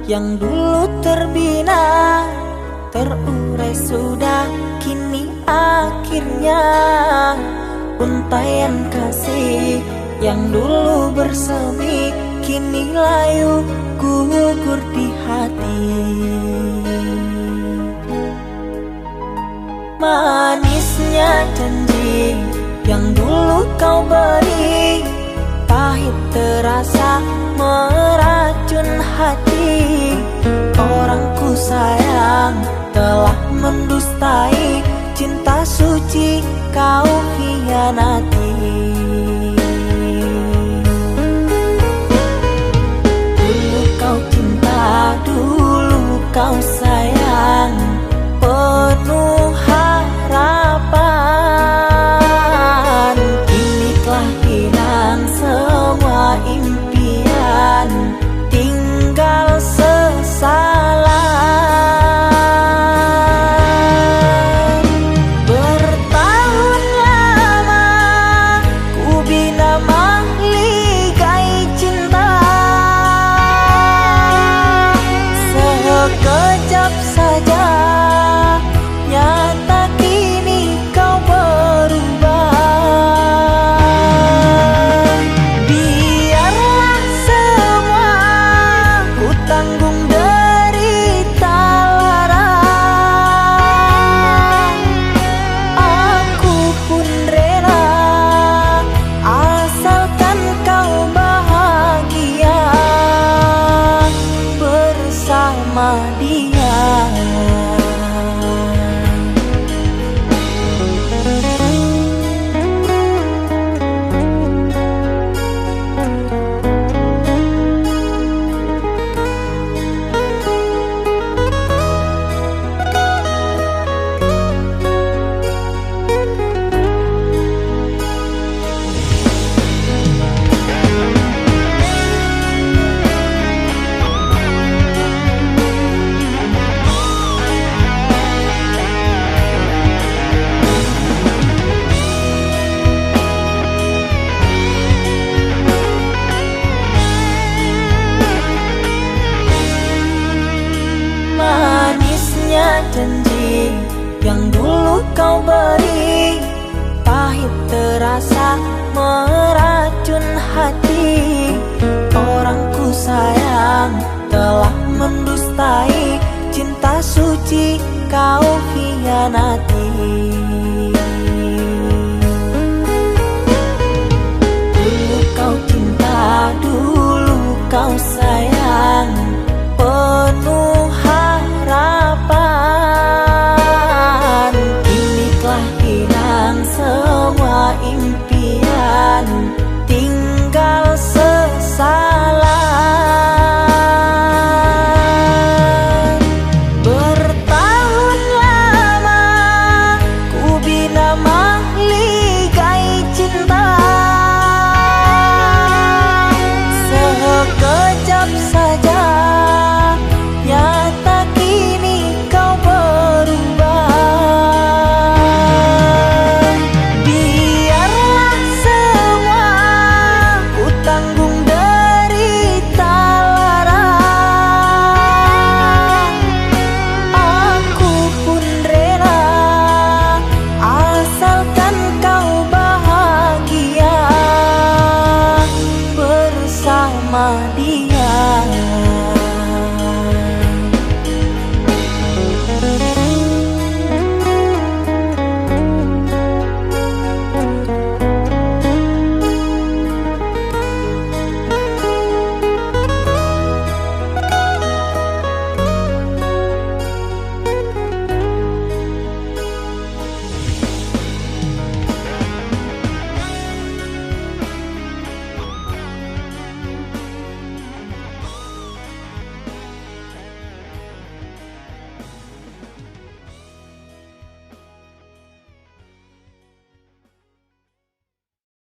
yang dulu terbina, terurai sudah kini akhirnya. Untaian kasih yang dulu bersemi kini layu gugur di hati. Manisnya janji yang dulu kau beri, pahit terasa meracun hati. Orangku sayang telah mendustai cinta suci kau hianati. Dulu kau cinta, dulu kau sayang, penuh harapan. Kini telah hilang semua impian, tinggal sesalan. Bertahun lama ku bina mahligai cinta, sekejap saja nyata kini kau berubah. Biarlah semua ku tanggung derita lara, aku pun rela asalkan kau bahagia bersama dia. Manisnya janji yang dulu kau beri, pahit terasa meracun hati. Orangku sayang telah mendustai cinta suci kau hianati.